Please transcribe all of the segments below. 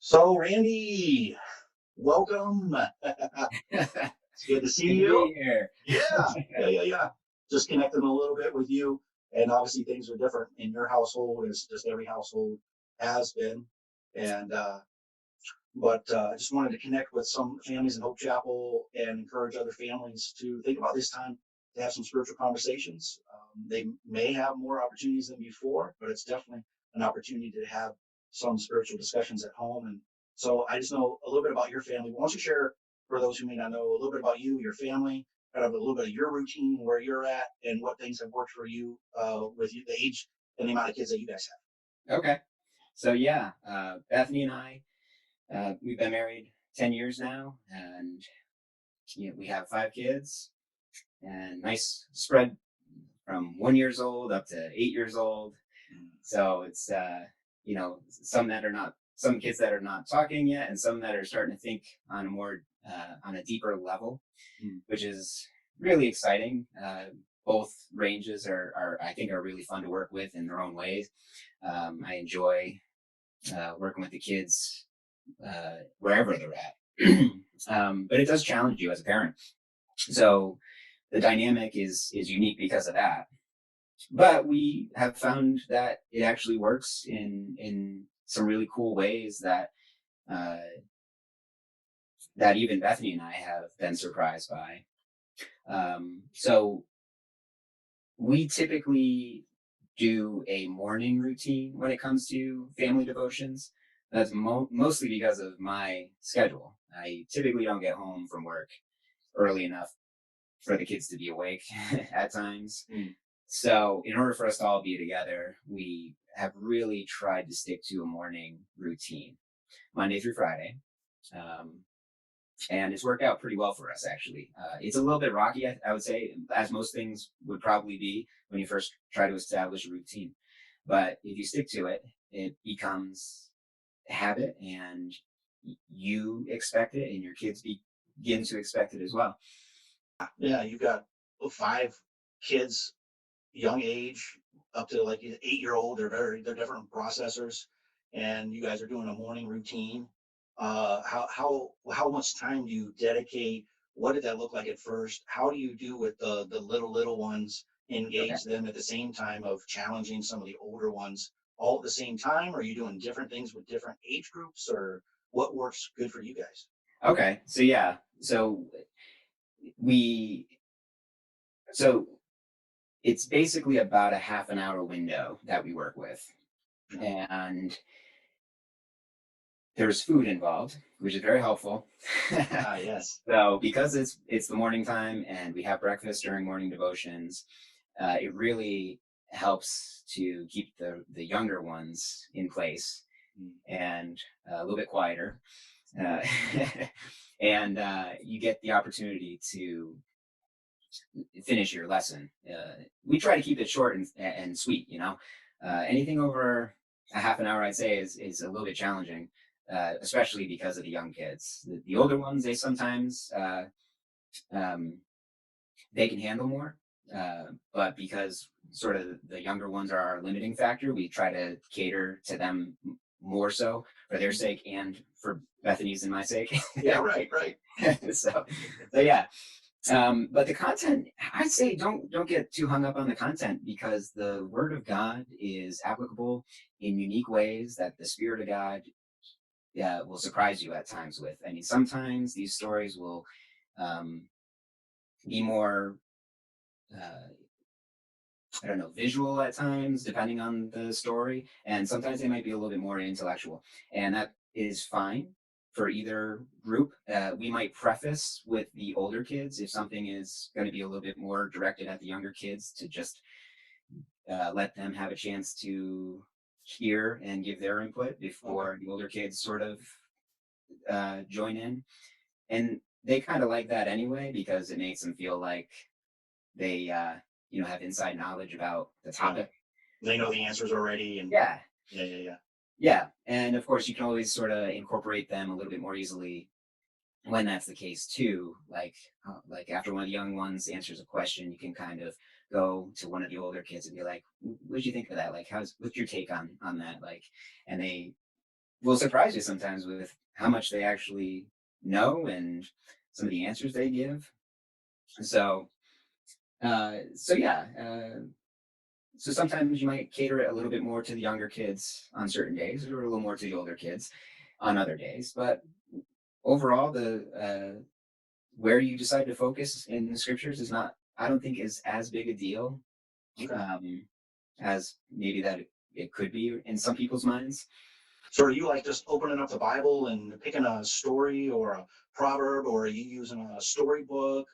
So, Randy, welcome. It's good to see Good to you. be here. Yeah. Just connecting a little bit with you. And obviously, things are different in your household, as just every household has been. And, I just wanted to connect with some families in Hope Chapel and encourage other families to think about this time to have some spiritual conversations. They may have more opportunities than before, but it's definitely an opportunity to have some spiritual discussions at home. And so I just know a little bit about your family. Why don't you share, for those who may not know, a little bit about you, your family, kind of a little bit of your routine, where you're at, and what things have worked for you with you, the age and the amount of kids that you guys Okay. So yeah, Bethany and I, we've been married 10 years now, and we have 5 kids, and nice spread from 1 years old up to 8 years old. have. So it's some kids that are not talking yet, and some that are starting to think on a more on a deeper level, Mm. which is really exciting. Both ranges are I think are really fun to work with in their own ways. I enjoy working with the kids wherever they're at. But it does challenge you as a parent. So the dynamic is unique because of that. But we have found that it actually works in some really cool ways uh, that even Bethany and I have been surprised by. So we typically do a morning routine when it comes to family devotions. That's mostly because of my schedule. I typically don't get home from work early enough for the kids to be awake at times. Mm. So, in order for us to all be together, we have really tried to stick to a morning routine, Monday through Friday. Um, and it's worked out pretty well for us, actually. It's a little bit rocky, I would say, as most things would probably be when you first try to establish a routine. But if you stick to it, it becomes a habit, and you expect it, and your kids begin to expect it as well. Yeah, you've got 5 kids, young age, up to like 8-year-old. They're different processors, and you guys are doing a morning routine. How much time do you dedicate? What did that look like at first? How do you do with the little ones? Okay. Engage them at the same time of challenging some of the older ones all at the same time? Are you doing different things with different age groups, or what works good for you guys? Okay. So yeah. We so it's basically about a half an hour window that we work with. Yeah. And there's food involved, which is very helpful. Ah, yes. So because it's the morning time and we have breakfast during morning devotions, it really helps to keep the younger ones in place Mm. and a little bit quieter. Uh, and you get the opportunity to finish your lesson. We try to keep it short and sweet. Anything over a half an hour, I'd say, is a little bit challenging, especially because of the young kids. The older ones, they sometimes um, they can handle more, but because sort of the younger ones are our limiting factor, we try to cater to them more so for their sake and for Bethany's and my sake. Yeah, right. so, so yeah, but the content, I'd say, don't get too hung up on the content because the Word of God is applicable in unique ways that the Spirit of God will surprise you at times with. I mean, sometimes these stories will um, be more, uh, I don't know, visual at times, depending on the story, and sometimes they might be a little bit more intellectual, and that is fine for either group. We might preface with the older kids if something is going to be a little bit more directed at the younger kids to just let them have a chance to hear and give their input Okay. before the older kids sort of join in. And they kind of like that anyway because it makes them feel like they, have inside knowledge about the Right. topic. They know the answers already, and Yeah, yeah. yeah. And of course, you can always sort of incorporate them a little bit more easily when that's the case too. Like after one of the young ones answers a question, you can kind of go to one of the older kids and be like, "What did you think of that? Like, what's your take on that?" Like, and will surprise you sometimes with how much they actually know and some of the answers they give. So, so yeah, so sometimes you might cater it a little bit more to the younger kids on certain days, or a little more to the older kids on other days. But overall, the where you decide to focus in the scriptures is not, I don't think, is as big a deal Okay. um, as maybe that it could be in some people's minds. So are you like just opening up the Bible and picking a story or a proverb, or are you using a storybook,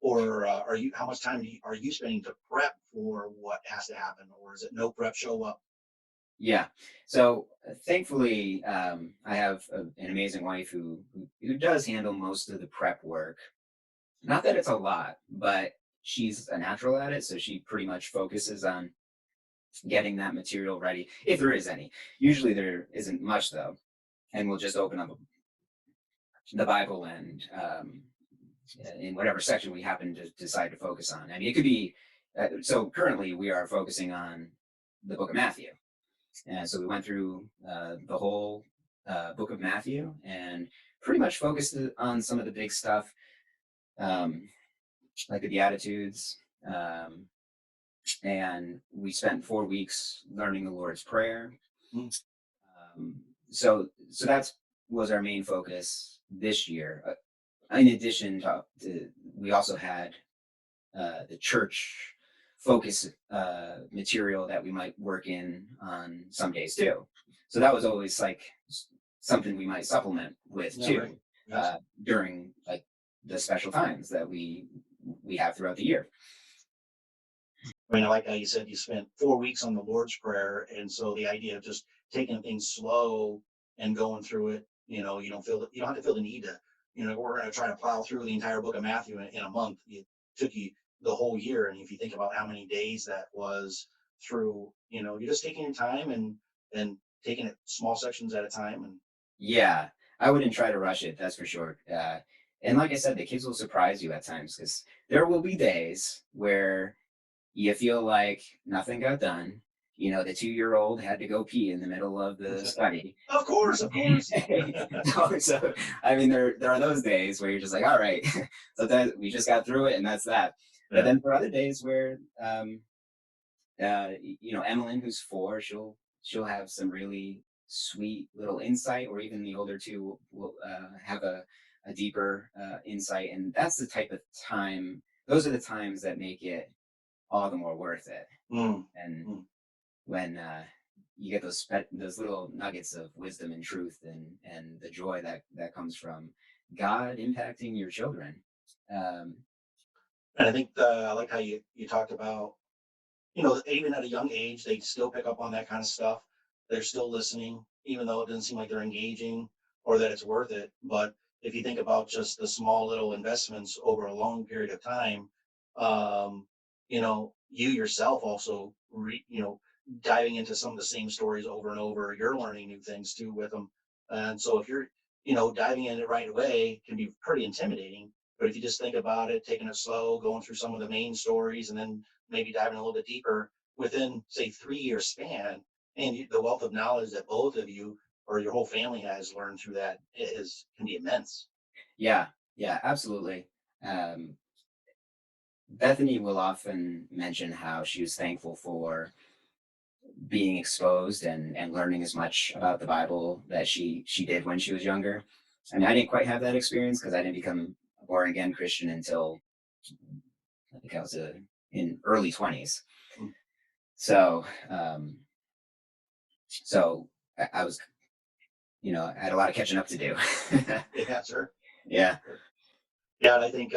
or are you how much time are you spending to prep for what has to happen, or is it no prep, show up? Yeah. So thankfully, I have an amazing wife who does handle most of the prep work. Not that it's a lot, but she's a natural at it, so she pretty much focuses on getting that material ready, if there is any. Usually there isn't much though, and we'll just open up the Bible and in whatever section we happen to decide to focus on. I mean, it could be. So currently, we are focusing on the Book of Matthew, and so we went through the whole Book of Matthew and pretty much focused on some of the big stuff, um, like the Beatitudes. And we spent 4 weeks learning the Lord's Prayer. Mm. So that's was our main focus this year. In addition to we also had the church focus material that we might work in on some days too. So that was always like something we might supplement with Yeah, right. too Gotcha. during like the special times that we have throughout the year. I mean, I like how you said you spent 4 weeks on the Lord's Prayer, and so the idea of just taking things slow and going through it, you don't feel you don't have to feel the need to, we're going to try to plow through the entire book of Matthew in a month. It took you the whole year, and if you think about how many days that was through, you're just taking your time and taking it small sections at a time. And Yeah, I wouldn't try to rush it. That's for sure. And like I said, the kids will surprise you at times because there will be days where you feel like nothing got done. You know, the 2-year-old had to go pee in the middle of the study. of course, of course. So, I mean, there are those days where you're just like, all right, sometimes we just got through it and that's that. But Yeah. then for other days where, Emmeline, who's 4, she'll have some really sweet little insight, or even the older two will have a deeper insight, and that's the type of time. Those are the times that make it all the more worth it. Mm, And mm. when you get those little nuggets of wisdom and truth, and the joy that comes from God impacting your children. Um, And I think I like how you talked about, even at a young age, they still pick up on that kind of stuff. They're still listening, even though it doesn't seem like they're engaging or that it's worth it. But if you think about just the small little investments over a long period of time, um, you yourself also, diving into some of the same stories over and over, you're learning new things too with them. And so if you're, diving in it right away can be pretty intimidating. But if you just think about it, taking it slow, going through some of the main stories, and then maybe diving a little bit deeper within, say, 3 year span, and the wealth of knowledge that both of you or your whole family has learned through that is can be immense. yeah, yeah, absolutely. Um, Bethany will often mention how she was thankful for being exposed and learning as much about the Bible that she did when she was younger. I mean, I didn't quite have that experience because I didn't become a born again Christian until I think I was in early 20s. Mm. So, so I was, I had a lot of catching up to do. Yeah, sure. Yeah. Sure. Yeah, and I think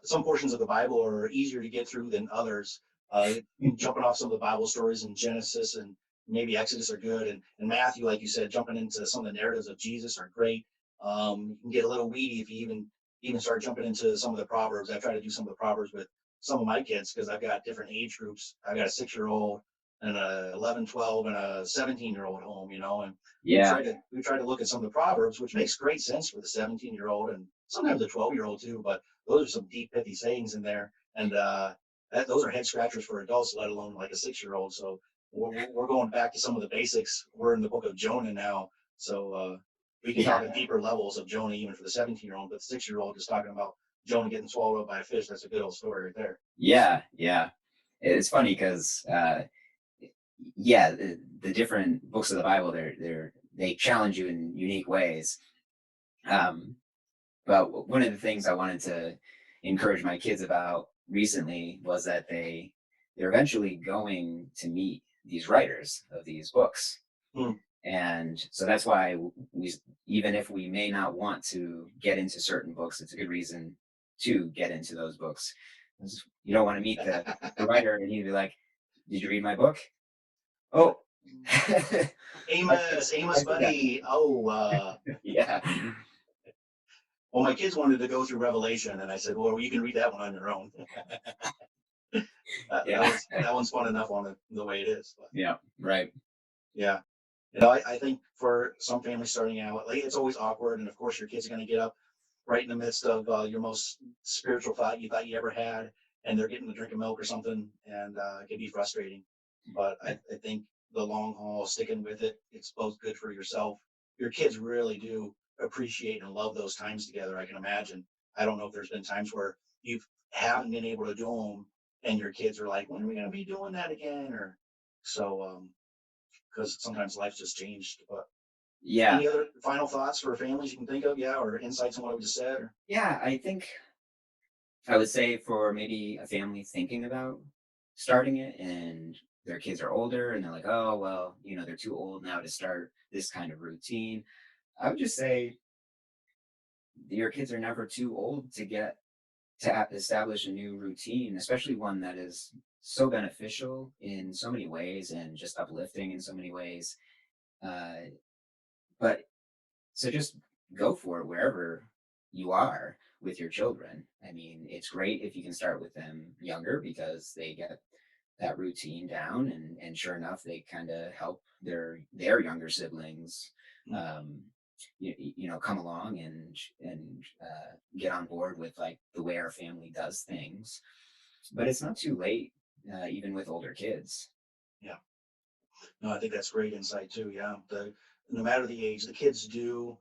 some portions of the Bible are easier to get through than others. Jumping off some of the Bible stories in Genesis and maybe Exodus are good, and Matthew, like you said, jumping into some of the narratives of Jesus are great. You can get a little weedy if you even start jumping into some of the Proverbs. I try to do some of the Proverbs with some of my kids because I've got different age groups. I've got a 6-year-old and a 11, 12, and a 17-year-old home, and Yeah. we try to look at some of the Proverbs, which makes great sense for the 17-year-old and sometimes a 12-year-old too. But those are some deep, pithy sayings in there, and those are head scratchers for adults, let alone like a 6-year-old. So we're going back to some of the basics. We're in the book of Jonah now, So we can talk Yeah, at deeper levels of Jonah even for the 17-year-old, but the 6-year-old just talking about Jonah getting swallowed up by a fish. That's a good old story right there. yeah, yeah. It's funny because yeah, the different books of the Bible, they challenge you in unique ways. Um, but one of the things I wanted to encourage my kids about recently was that they're eventually going to meet these writers of these books. Hmm. And so that's why we, even if we may not want to get into certain books, it's a good reason to get into those books. 'Cause you don't want to meet the writer and he'd be like, "Did you read my book?" Oh, I, Amos, I forgot. buddy. Oh, Yeah, well, my kids wanted to go through Revelation, and I said, well, you can read that one on your own. yeah, That one's fun enough on the way it is. But yeah, right. yeah, I think for some families starting out, like it's always awkward, and of course your kids are going to get up right in the midst of your most spiritual thought you ever had, and they're getting a drink of milk or something, and it can be frustrating. But I think the long haul, sticking with it, it's both good for yourself. Your kids really do appreciate and love those times together. I can imagine. I don't know if there's been times where you haven't been able to do them, and your kids are like, "When are we going to be doing that again?" Or so, because sometimes life's just changed. But Yeah, any other final thoughts for families you can think of? Yeah, or insights on what we just said? Or, yeah. I think I would say for maybe a family thinking about starting it and their kids are older and they're like, oh, well, they're too old now to start this kind of routine. I would just say your kids are never too old to get to establish a new routine, especially one that is so beneficial in so many ways and just uplifting in so many ways. Uh, but so just go for it wherever you are with your children. I mean, it's great if you can start with them younger because they get that routine down and sure enough they kind of help their younger siblings mm, um come along and get on board with like the way our family does things, but it's not too late, even with older kids. yeah. No, I think that's great insight too. Yeah, no matter the age, the kids do.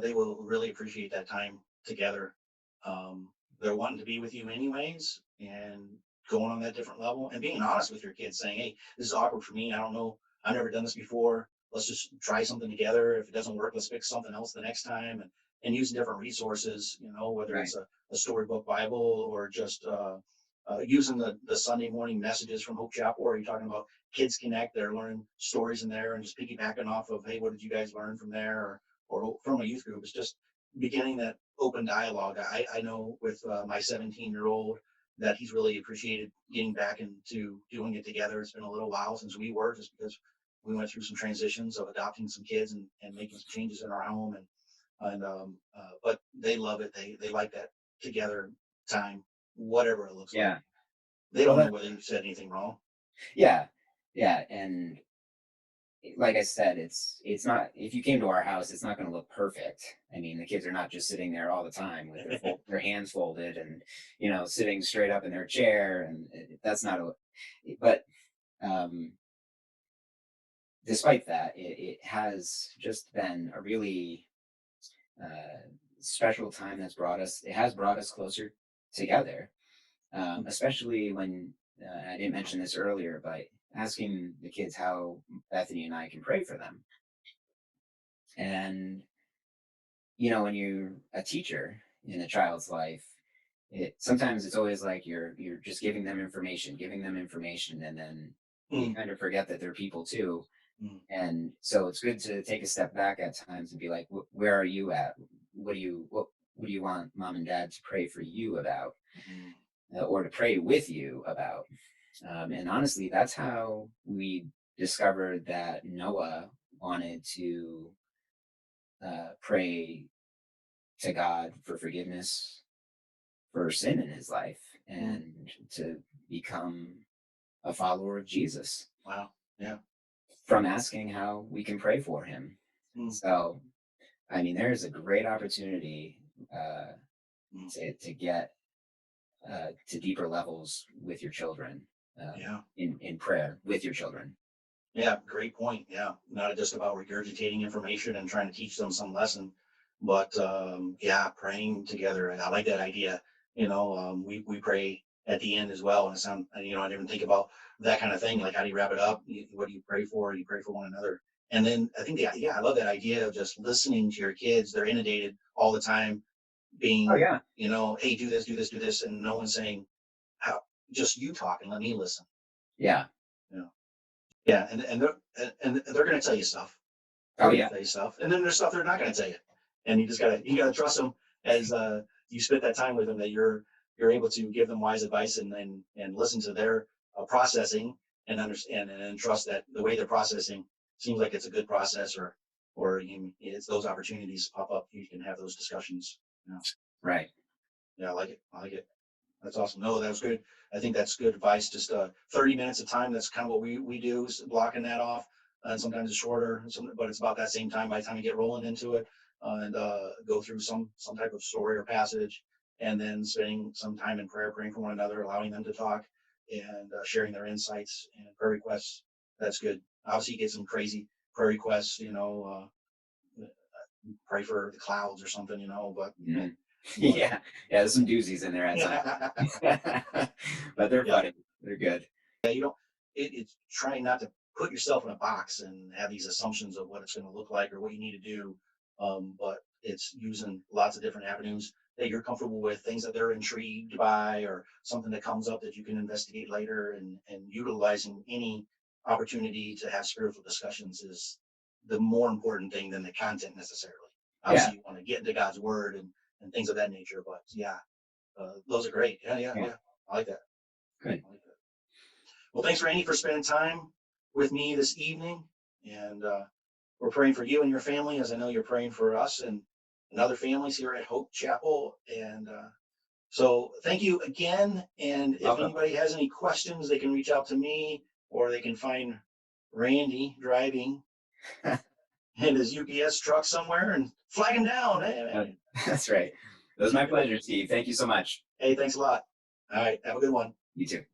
They will really appreciate that time together. They're wanting to be with you anyways, and going on that different level and being honest with your kids, saying, "Hey, this is awkward for me. I don't know. I've never done this before. Let's just try something together. If it doesn't work, let's fix something else the next time." And using different resources, whether Right. it's a storybook Bible or just using the Sunday morning messages from Hope Chapel, where you're talking about Kids Connect. They're learning stories in there and just piggybacking off of, hey, what did you guys learn from there? Or from a youth group. It's just beginning that open dialogue. I know with my 17-year-old that he's really appreciated getting back into doing it together. It's been a little while since we were, just because we went through some transitions of adopting some kids and making some changes in our home. But they love it. They like that together time, whatever it looks like. Yeah. They Well, don't know whether you said anything wrong. yeah, yeah, and like I said, it's not, if you came to our house, it's not going to look perfect. I mean, the kids are not just sitting there all the time with their hands folded and sitting straight up in their chair, and that's not a. But um, despite that, it has just been a really uh, special time that's brought us. It has brought us closer together, especially when I didn't mention this earlier, but asking the kids how Bethany and I can pray for them. And when you're a teacher in a child's life, sometimes it's always like you're just giving them information, and then you Mm, kind of forget that they're people too. mm, And so it's good to take a step back at times and be like, where are you at? What do you want mom and dad to pray for you about, mm. or to pray with you about? And honestly, that's how we discovered that Noah wanted to pray to God for forgiveness for sin in his life Mm. and to become a follower of Jesus, Wow. Yeah. from asking how we can pray for him. Mm, So, I mean, there's a great opportunity uh, mm. to get to deeper levels with your children, Yeah. in prayer with your children. Yeah, great point. Yeah, not just about regurgitating information and trying to teach them some lesson, but yeah, praying together. I like that idea. We pray at the end as well, and it sound I didn't think about that kind of thing. Like, how do you wrap it up? What do you pray for? You pray for one another, and then I think yeah, I love that idea of just listening to your kids. They're inundated all the time, Oh being yeah. hey, do this, do this, do this, and no one's saying how. Just you talk and let me listen. Yeah. You know. Yeah, and they're going to tell you stuff. Oh They're going to yeah. tell you stuff, and then there's stuff they're not going to tell you, and you gotta trust them as you spend that time with them, that you're able to give them wise advice, and listen to their processing, and understand, and then trust that the way they're processing seems like it's a good process, or it's those opportunities pop up. You can have those discussions. You know. Right. Yeah, I like it. I like it. That's awesome. No, that was good. I think that's good advice. Just 30 minutes of time. That's kind of what we do, is blocking that off. And sometimes it's shorter, but it's about that same time by the time you get rolling into it, and go through some type of story or passage, and then spending some time in prayer, praying for one another, allowing them to talk, and sharing their insights and prayer requests. That's good. Obviously, you get some crazy prayer requests. Pray for the clouds or something. But Mhm. but Yeah. Yeah. There's some doozies in there at times, yeah. but they're Yeah. funny. They're good. Yeah, it's trying not to put yourself in a box and have these assumptions of what it's going to look like or what you need to do. But it's using lots of different avenues that you're comfortable with, things that they're intrigued by, or something that comes up that you can investigate later, and utilizing any opportunity to have spiritual discussions is the more important thing than the content necessarily. Yeah. Obviously, you want to get into God's word, and things of that nature, but yeah, those are great. Yeah, yeah, Yeah. yeah. I like that. Good. I like that. Well, thanks, Randy, for spending time with me this evening. And we're praying for you and your family, as I know you're praying for us and other families here at Hope Chapel. And so thank you again. And if Welcome. anybody has any questions, they can reach out to me, or they can find Randy driving in his UPS truck somewhere and flag him down. Hey, Uh, man. That's right. It was my pleasure, Steve. Thank you so much. Hey, thanks a lot. All right. Have a good one. You too.